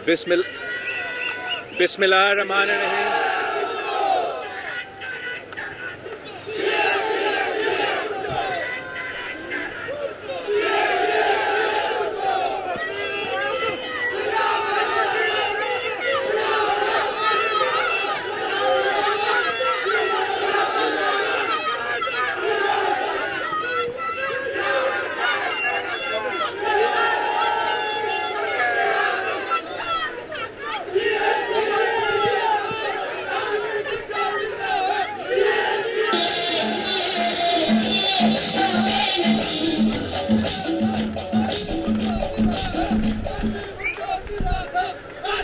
بسم اللہ الرحمن الرحیم.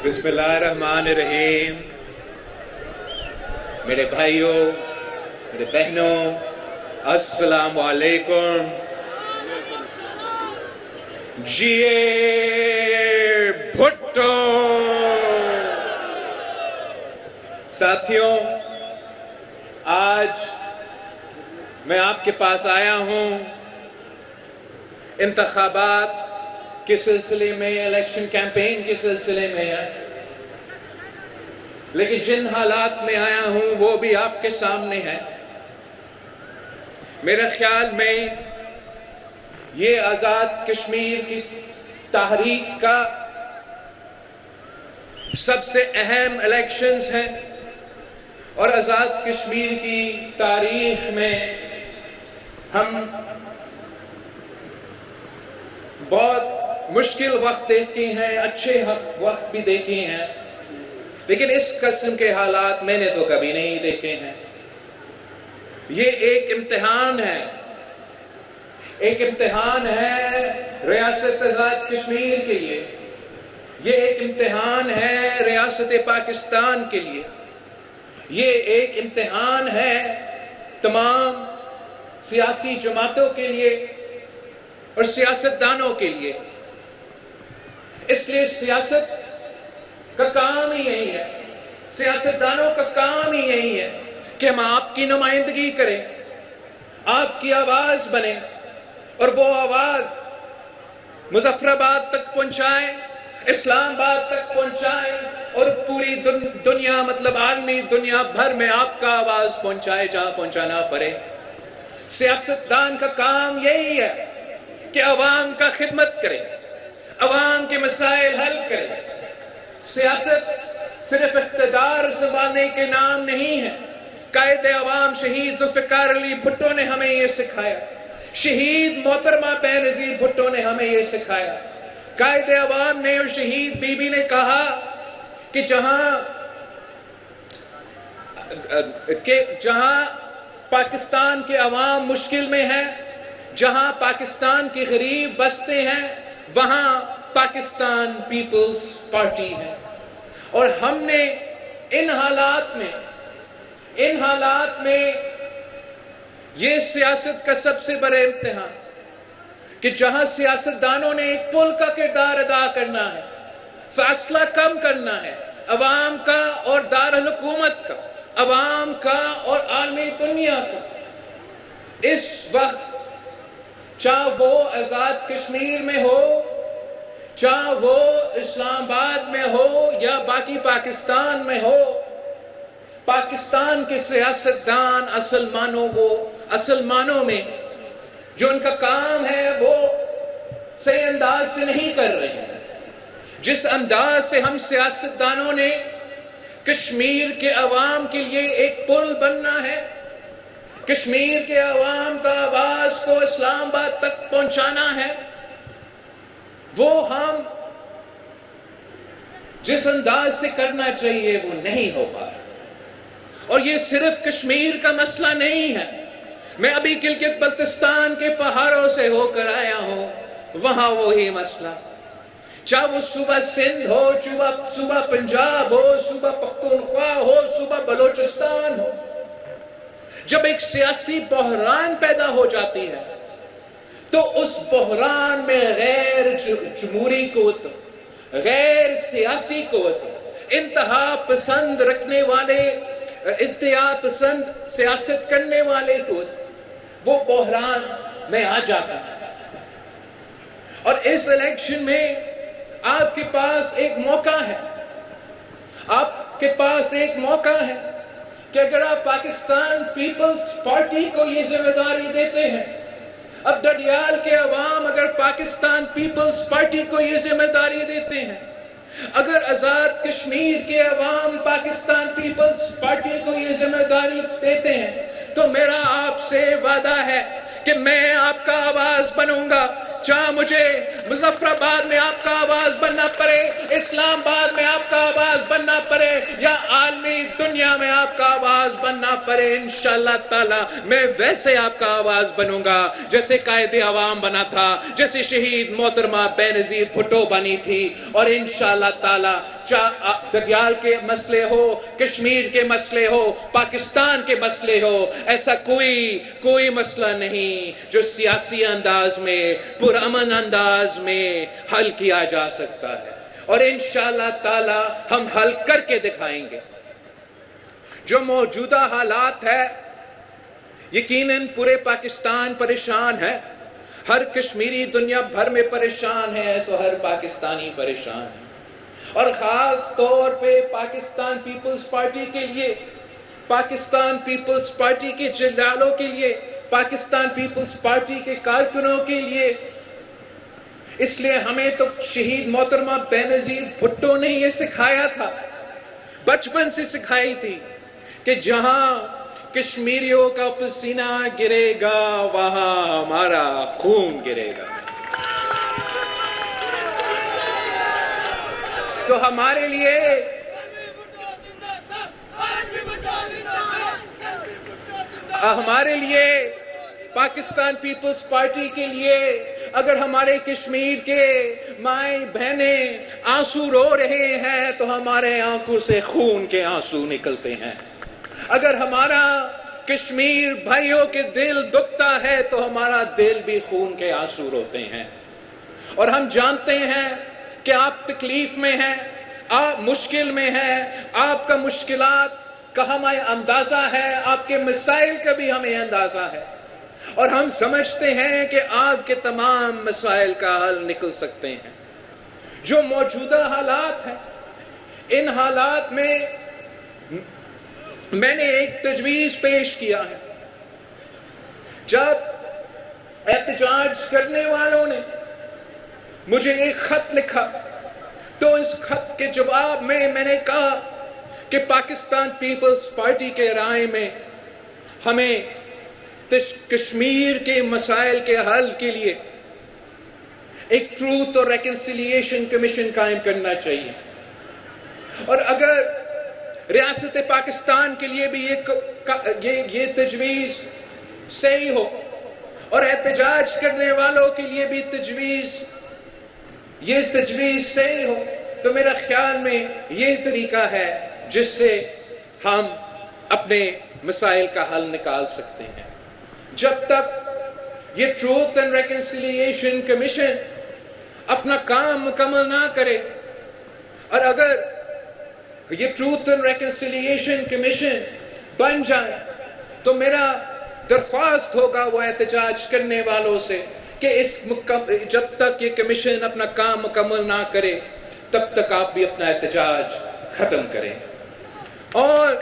بسم اللہ الرحمن الرحیم. میرے بھائیوں، میرے بہنوں، السلام علیکم. جیے بھٹو. ساتھیوں، آج میں آپ کے پاس آیا ہوں انتخابات کے سلسلے میں، الیکشن کیمپین کے سلسلے میں ہے، لیکن جن حالات میں آیا ہوں وہ بھی آپ کے سامنے ہے. میرے خیال میں یہ آزاد کشمیر کی تحریک کا سب سے اہم الیکشنز ہیں، اور آزاد کشمیر کی تاریخ میں ہم بہت مشکل وقت دیکھتے ہیں، اچھے وقت بھی دیکھے ہیں، لیکن اس قسم کے حالات میں نے تو کبھی نہیں دیکھے ہیں. یہ ایک امتحان ہے، ایک امتحان ہے ریاست آزاد کشمیر کے لیے. یہ ایک امتحان ہے ریاست پاکستان کے لیے. یہ ایک امتحان ہے تمام سیاسی جماعتوں کے لیے اور سیاستدانوں کے لیے. اس لیے سیاست کا کام ہی یہی ہے، سیاستدانوں کا کام ہی یہی ہے کہ ہم آپ کی نمائندگی کریں، آپ کی آواز بنیں، اور وہ آواز مظفر آباد تک پہنچائیں، اسلام آباد تک پہنچائیں، اور پوری دنیا، مطلب عالمی دنیا بھر میں آپ کا آواز پہنچائے جہاں پہنچانا پڑے. سیاستدان کا کام یہی ہے کہ عوام کا خدمت کرے، عوام کے مسائل حل کرے. سیاست صرف اقتدار سنبھالنے کے نام نہیں ہے. قائد عوام شہید ذوالفقار علی بھٹو نے ہمیں یہ سکھایا، شہید محترمہ بینظیر بھٹو نے ہمیں یہ سکھایا. قائد عوام نے اور شہید بی بی نے کہا کہ جہاں پاکستان کے عوام مشکل میں ہے، جہاں پاکستان کے غریب بستے ہیں، وہاں پاکستان پیپلز پارٹی ہے. اور ہم نے ان حالات میں یہ سیاست کا سب سے بڑا امتحان کہ جہاں سیاستدانوں نے ایک پل کا کردار ادا کرنا ہے، فاصلہ کم کرنا ہے عوام کا اور دارالحکومت کا، عوام کا اور عالمی دنیا کا. اس وقت چاہے وہ آزاد کشمیر میں ہو، چاہے وہ اسلام آباد میں ہو یا باقی پاکستان میں ہو، پاکستان کے سیاستدان اصل معنوں میں جو ان کا کام ہے وہ صحیح انداز سے نہیں کر رہے ہیں. جس انداز سے ہم سیاستدانوں نے کشمیر کے عوام کے لیے ایک پل بننا ہے، کشمیر کے عوام کا آواز کو اسلام آباد تک پہنچانا ہے، وہ ہم جس انداز سے کرنا چاہیے وہ نہیں ہو پا رہا. اور یہ صرف کشمیر کا مسئلہ نہیں ہے. میں ابھی گلگت بلتستان کے پہاڑوں سے ہو کر آیا ہوں، وہاں وہی مسئلہ، چاہے وہ صوبہ سندھ ہو، صوبہ پنجاب ہو، صوبہ پختونخوا ہو، صوبہ بلوچستان ہو. جب ایک سیاسی بحران پیدا ہو جاتی ہے تو اس بحران میں غیر جمہوری قوت، غیر سیاسی قوت، انتہا پسند رکھنے والے، انتہا پسند سیاست کرنے والے قوت، وہ بحران میں آ جاتا ہے. اور اس الیکشن میں آپ کے پاس ایک موقع ہے، آپ کے پاس ایک موقع ہے کہ اگر آپ پاکستان پیپلز پارٹی کو یہ ذمہ داری دیتے ہیں، اب ڈڈیال کے عوام اگر پاکستان پیپلز پارٹی کو یہ ذمہ داری دیتے ہیں، اگر آزاد کشمیر کے عوام پاکستان پیپلز پارٹی کو یہ ذمہ داری دیتے ہیں، تو میرا آپ سے وعدہ ہے کہ میں آپ کا آواز بنوں گا، چاہے مجھے مظفر آباد میں آپ کا آواز بننا پڑے، اسلام آباد میں آپ کا آواز بننا پڑے، یا عالمی دنیا میں آپ کا آواز بننا پڑے، انشاءاللہ تعالی میں ویسے آپ کا آواز بنوں گا جیسے قائد عوام بنا تھا، جیسے شہید محترمہ بے نظیر بھٹو بنی تھی، اور انشاءاللہ تعالی چاہے دریال کے مسئلے ہو، کشمیر کے مسئلے ہو، پاکستان کے مسئلے ہو، ایسا کوئی مسئلہ نہیں جو سیاسی انداز میں، پرامن انداز میں حل کیا جا سکتا ہے، اور انشاءاللہ تعالی ہم حل کر کے دکھائیں گے۔ جو موجودہ حالات ہے، یقیناً پورے پاکستان پریشان ہے، ہر کشمیری دنیا بھر میں پریشان ہے تو ہر پاکستانی پریشان ہے، اور خاص طور پہ پاکستان پیپلز پارٹی کے لیے، پاکستان پیپلز پارٹی کے جنرالوں کے لیے، پاکستان پیپلز پارٹی کے کارکنوں کے لیے۔ اس لیے ہمیں تو شہید محترمہ بے نظیر بھٹو نے یہ سکھایا تھا، بچپن سے سکھائی تھی کہ جہاں کشمیریوں کا پسینہ گرے گا وہاں ہمارا خون گرے گا۔ تو ہمارے لیے پاکستان پیپلز پارٹی کے لیے، اگر ہمارے کشمیر کے مائیں بہنیں آنسو رو رہے ہیں تو ہمارے آنکھوں سے خون کے آنسو نکلتے ہیں، اگر ہمارا کشمیر بھائیوں کے دل دکھتا ہے تو ہمارا دل بھی خون کے آنسو روتے ہیں، اور ہم جانتے ہیں کہ آپ تکلیف میں ہیں، آپ مشکل میں ہیں، آپ کا مشکلات کا ہمیں اندازہ ہے، آپ کے مسائل کا بھی ہمیں اندازہ ہے، اور ہم سمجھتے ہیں کہ آپ کے تمام مسائل کا حل نکل سکتے ہیں۔ جو موجودہ حالات ہیں، ان حالات میں میں نے ایک تجویز پیش کیا ہے۔ جب احتجاج کرنے والوں نے مجھے ایک خط لکھا تو اس خط کے جواب میں نے کہا کہ پاکستان پیپلز پارٹی کے رائے میں ہمیں کشمیر کے مسائل کے حل کے لیے ایک ٹروتھ اور ریکنسیلیشن کمیشن قائم کرنا چاہیے، اور اگر ریاست پاکستان کے لیے بھی یہ تجویز صحیح ہو، اور احتجاج کرنے والوں کے لیے بھی یہ تجویز صحیح ہو، تو میرا خیال میں یہ طریقہ ہے جس سے ہم اپنے مسائل کا حل نکال سکتے ہیں۔ جب تک یہ ٹروتھ اینڈ ریکنسیلیشن کمیشن اپنا کام مکمل نہ کرے، اور اگر یہ ٹروتھ اینڈ ریکنسیلیشن کمیشن بن جائے تو میرا درخواست ہوگا وہ احتجاج کرنے والوں سے کہ جب تک یہ کمیشن اپنا کام مکمل نہ کرے تب تک آپ بھی اپنا احتجاج ختم کریں، اور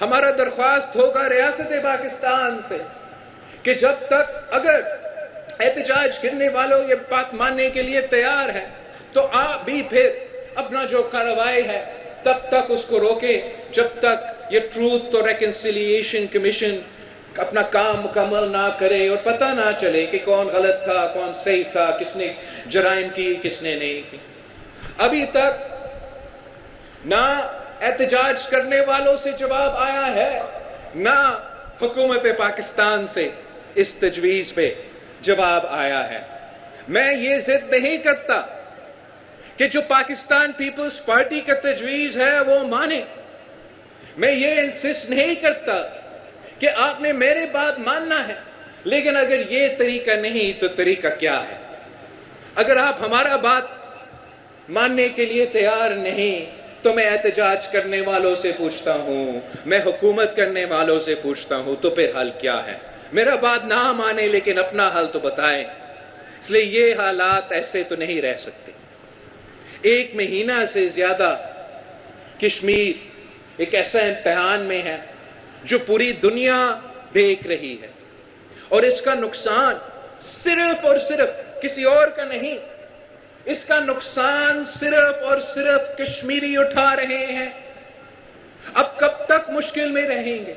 ہمارا درخواست ہوگا ریاست پاکستان سے کہ جب تک اگر احتجاج کرنے والوں یہ بات ماننے کے لیے تیار ہے تو آپ بھی پھر اپنا جو کارروائی ہے تب تک اس کو روکے جب تک یہ ٹروتھ اور ریکنسیلیشن کمیشن اپنا کام مکمل نہ کرے اور پتہ نہ چلے کہ کون غلط تھا کون صحیح تھا، کس نے جرائم کی کس نے نہیں کی۔ ابھی تک نہ احتجاج کرنے والوں سے جواب آیا ہے، نہ حکومت پاکستان سے اس تجویز پہ جواب آیا ہے۔ میں یہ ضد نہیں کرتا کہ جو پاکستان پیپلز پارٹی کا تجویز ہے وہ مانے، میں یہ انسسٹ نہیں کرتا کہ آپ نے میرے بات ماننا ہے، لیکن اگر یہ طریقہ نہیں تو طریقہ کیا ہے؟ اگر آپ ہمارا بات ماننے کے لیے تیار نہیں تو میں احتجاج کرنے والوں سے پوچھتا ہوں، میں حکومت کرنے والوں سے پوچھتا ہوں، تو پھر حل کیا ہے؟ میرا بات نہ مانے لیکن اپنا حل تو بتائیں۔ اس لیے یہ حالات ایسے تو نہیں رہ سکتے۔ 1 مہینہ سے زیادہ کشمیر ایک ایسا امتحان میں ہے جو پوری دنیا دیکھ رہی ہے، اور اس کا نقصان صرف اور صرف کسی اور کا نہیں، اس کا نقصان صرف اور صرف کشمیری اٹھا رہے ہیں۔ اب کب تک مشکل میں رہیں گے؟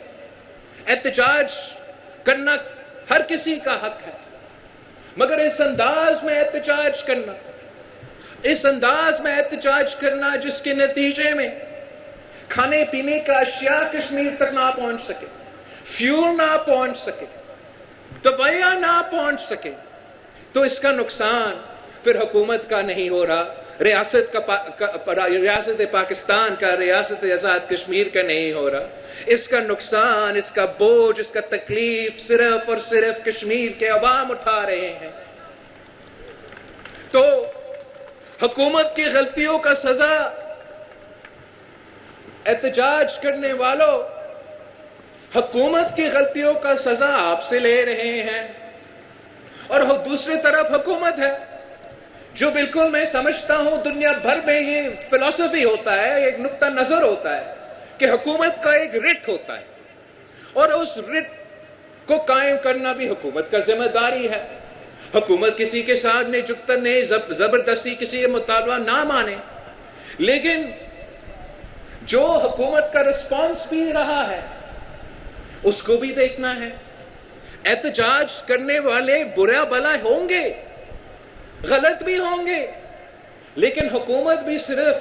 احتجاج کرنا ہر کسی کا حق ہے، مگر اس انداز میں احتجاج کرنا، اس انداز میں احتجاج کرنا جس کے نتیجے میں کھانے پینے کا اشیاء کشمیر تک نہ پہنچ سکے، فیول نہ پہنچ سکے، دوائیاں نہ پہنچ سکے، تو اس کا نقصان پھر حکومت کا نہیں ہو رہا، ریاست پاکستان کا، ریاست آزاد کشمیر کا نہیں ہو رہا، اس کا نقصان، اس کا بوجھ، اس کا تکلیف صرف اور صرف کشمیر کے عوام اٹھا رہے ہیں۔ تو حکومت کی غلطیوں کا سزا احتجاج کرنے والوں، حکومت کی غلطیوں کا سزا آپ سے لے رہے ہیں، اور دوسری طرف حکومت ہے جو بالکل میں سمجھتا ہوں دنیا بھر میں یہ فلسفی ہوتا ہے، ایک نقطہ نظر ہوتا ہے کہ حکومت کا ایک رٹ ہوتا ہے، اور اس رٹ کو قائم کرنا بھی حکومت کا ذمہ داری ہے۔ حکومت کسی کے سامنے جھکتا نہیں، زبردستی کسی کا مطالبہ نہ مانے، لیکن جو حکومت کا رسپانس بھی رہا ہے اس کو بھی دیکھنا ہے۔ احتجاج کرنے والے برا بلا ہوں گے، غلط بھی ہوں گے، لیکن حکومت بھی صرف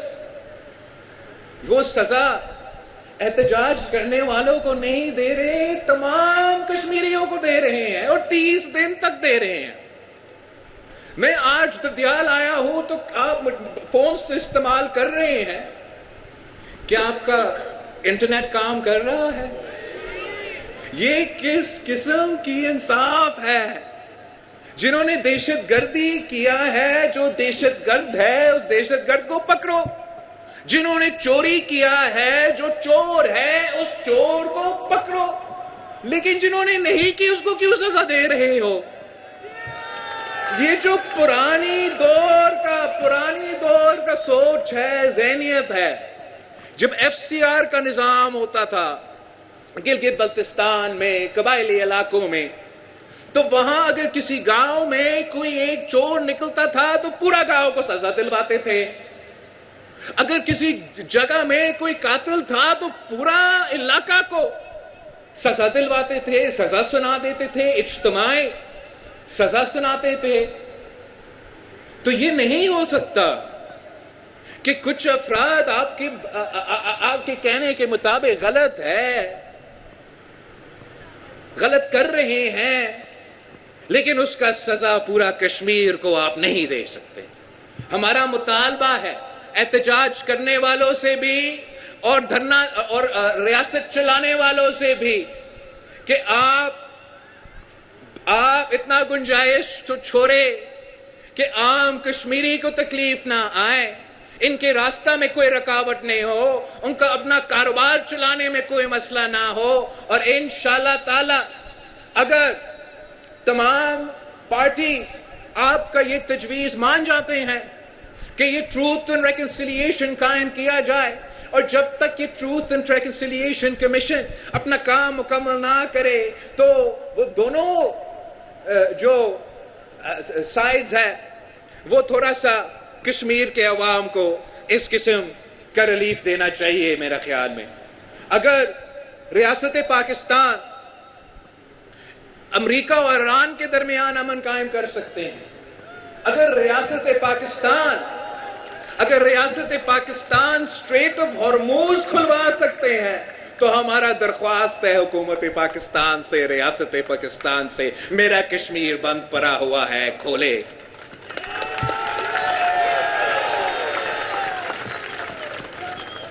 وہ سزا احتجاج کرنے والوں کو نہیں دے رہے، تمام کشمیریوں کو دے رہے ہیں، اور 30 دن تک دے رہے ہیں۔ میں آج دردیال آیا ہوں تو آپ فونز تو استعمال کر رہے ہیں، کیا آپ کا انٹرنیٹ کام کر رہا ہے؟ یہ کس قسم کی انصاف ہے؟ جنہوں نے دہشت گردی کیا ہے، جو دہشت گرد ہے اس دہشت گرد کو پکڑو، جنہوں نے چوری کیا ہے، جو چور ہے اس چور کو پکڑو، لیکن جنہوں نے نہیں کی اس کو کیوں سزا دے رہے ہو؟ یہ جو پرانی دور کا سوچ ہے، ذہنیت ہے۔ جب FCR کا نظام ہوتا تھا گلگت بلتستان میں، قبائلی علاقوں میں، تو وہاں اگر کسی گاؤں میں کوئی ایک چور نکلتا تھا تو پورا گاؤں کو سزا دلواتے تھے۔ اگر کسی جگہ میں کوئی قاتل تھا تو پورا علاقہ کو سزا دلواتے تھے، سزا سنا دیتے تھے، اجتماعی سزا سناتے تھے۔ تو یہ نہیں ہو سکتا کہ کچھ افراد آپ کے کہنے کے مطابق غلط کر رہے ہیں، لیکن اس کا سزا پورا کشمیر کو آپ نہیں دے سکتے۔ ہمارا مطالبہ ہے احتجاج کرنے والوں سے بھی اور دھرنا اور ریاست چلانے والوں سے بھی کہ آپ اتنا گنجائش تو چھوڑے کہ عام کشمیری کو تکلیف نہ آئے، ان کے راستہ میں کوئی رکاوٹ نہیں ہو، ان کا اپنا کاروبار چلانے میں کوئی مسئلہ نہ ہو، اور انشاءاللہ تعالی اگر تمام پارٹیز آپ کا یہ تجویز مان جاتے ہیں کہ یہ ٹروتھ اینڈ ریکنسیلیشن قائم کیا جائے، اور جب تک یہ ٹروتھ اینڈ ریکنسیلیشن کمیشن اپنا کام مکمل نہ کرے تو وہ دونوں جو سائیڈز ہیں وہ تھوڑا سا کشمیر کے عوام کو اس قسم کا ریلیف دینا چاہیے۔ میرا خیال میں اگر ریاست پاکستان امریکہ اور ایران کے درمیان امن قائم کر سکتے ہیں، اگر ریاست پاکستان اسٹریٹ آف ہارموز کھلوا سکتے ہیں، تو ہمارا درخواست ہے حکومت پاکستان سے، ریاست پاکستان سے، میرا کشمیر بند پڑا ہوا ہے، کھولے۔